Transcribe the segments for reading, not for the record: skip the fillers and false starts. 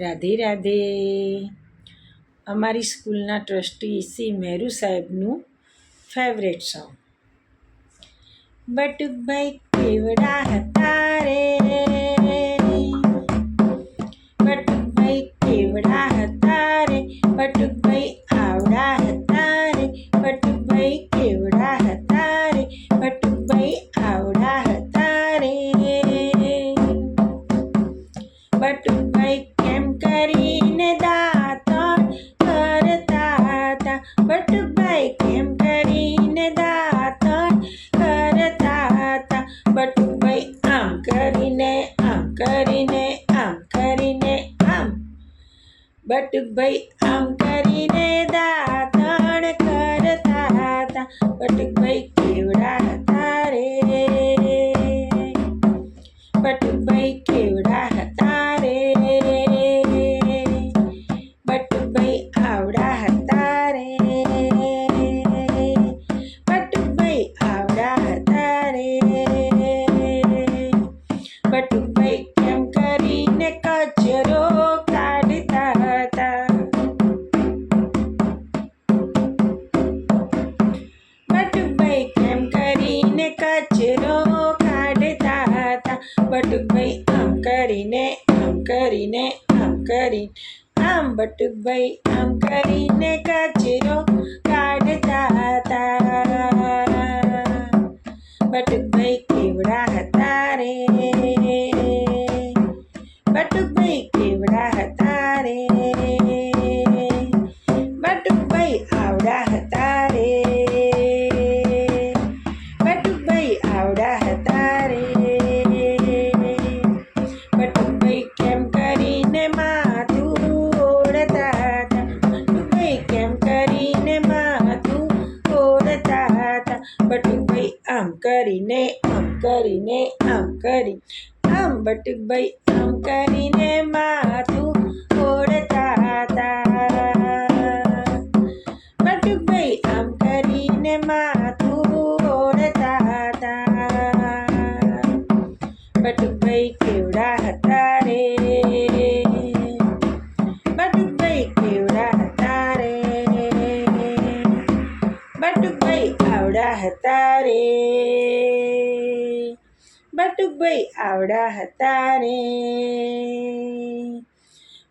રાધે રાધે. અમારી સ્કૂલના ટ્રસ્ટી શ્રી મહેરુ સાહેબનું ફેવરેટ સોંગ. બટુકભાઈ કેવડા હતા રે, બટુકભાઈ કેવડા હતા રે, બટુકભાઈ આવડા હતા રે, બટુકભાઈ કેવડા હતા રે, બટુકભાઈ આવડા હતા રે. બટુકભાઈ કેમ કરીને દાંતણ કરતા હતા, બટુકભાઈ કેમ કરીને દાંતણ કરતા હતા, બટુકભાઈ આમ કરીને આમ કરીને આમ કરીને આમ, બટુકભાઈ આમ કરીને દાંતણ કરતા હતા, બટુકભાઈ કેવડા હતા રે, બટુકભાઈ કેવડા હતા રે, બટુકભાઈ આવડા હતા રે, બટુકભાઈ આવડા હતા રે. બટુકભાઈ કેમ કરીને કચરો કાઢતા હતા, બટુકભાઈ કેમ કરીને કચરો કાઢતા હતા, બટુકભાઈ આમ કરીને આમ કરીને આમ કરી આમ, બટુકભાઈ આમ કરીને કચરો કાઢતા હતા. બટુકભાઈ કેવડા હતા રે, બટુકભાઈ કેવડા હતા રે, બટુકભાઈ આવડા હતા રે, બટુકભાઈ આવડા હતા રે. બટુકભાઈ કેમ કરીને માથું ઓળતા હતા, બટુકભાઈ કેમ કરીને માથું ઓળતા હતા, બટુકભાઈ આમ કરીને આમ કરીને આમ કરી આમ, બટુકભાઈ આમ કરીને માથું ઓળતા હતા, બટુકભાઈ આમ કરીને માથું ઓળતા હતા. બટુકભાઈ કેવડા હતા રે, બટુકભાઈ કેવડા હતા રે, બટુકભાઈ આવડા હતા રે, બટુકભાઈ આવડા હતા રે.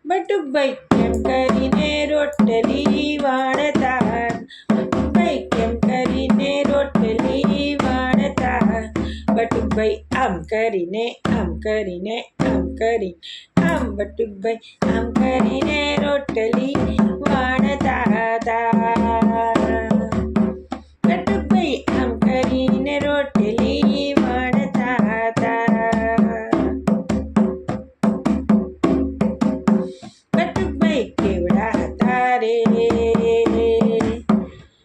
બટુકભાઈ કેમ કરીને રોટલી વણતા, બટુકભાઈ કેમ કરીને રોટલી વણતા, બટુકભાઈ આમ કરીને આમ કરીને આમ કરી આમ, બટુકભાઈ આમ કરીને રોટલી વણતા હતા, બટુકભાઈ આમ કરીને રોટલી વણતા હતા. બટુકભાઈ કેવડા હતા રે,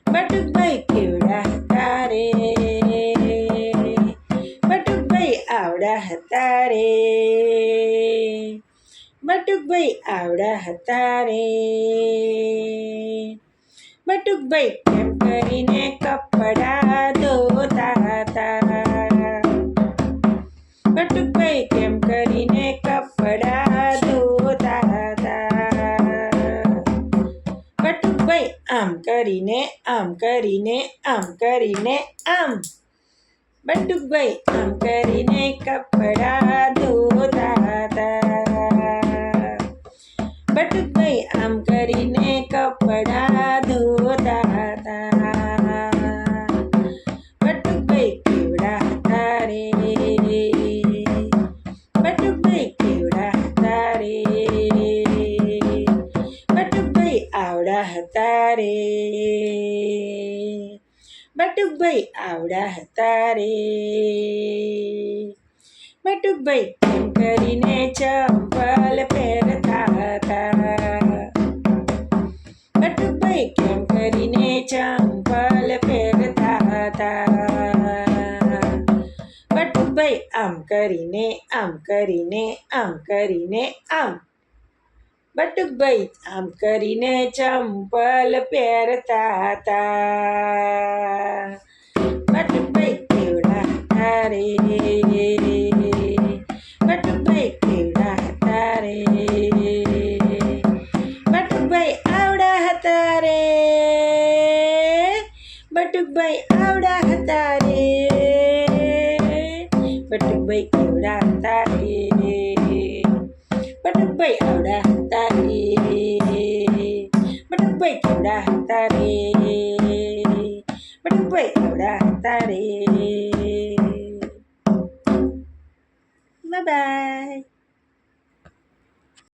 બટુકભાઈ કેવડા હતા રે, બટુકભાઈ આવડા હતા રે, બટુકભાઈ આવડા હતા રે. બટુકભાઈ કેમ કરીને કપડાં ધોતા હતા, બટુકભાઈ કેમ કરીને કપડાં ધોતા હતા, બટુકભાઈ આમ કરીને આમ કરીને આમ કરીને આમ, બટુકભાઈ આમ કરીને કપડાં ધોતા હતા, બટુકભાઈ આમ કરીને કપડાં ધોતા હતા. બટુકભાઈ કેવડા હતા રે, બટુકભાઈ કેવડા હતા રે, બટુકભાઈ આવડા હતા રે, બટુકભાઈ આવડા હતા રે. બટુકભાઈ કેમ કરીને ચંપલ પહેરતા હતા, બટુકભાઈ કેમ કરીને ચંપલ પહેરતા હતા, બટુકભાઈ આમ કરીને આમ કરીને આમ કરીને આમ, બટુકભાઈ આમ કરીને ચંપલ પહેરતા હતા. બટુકભાઈ કેવડા હતા રે, બટુકભાઈ કેવડા હતા રે, બટુકભાઈ આવડા હતા રે, બટુકભાઈ કેવડા હતા રે, બટુકભાઈ આવડા હતા રે, બટુકભાઈ કેવડા હતા રે, બટુકભાઈ આવડા હતા રે. Bye bye.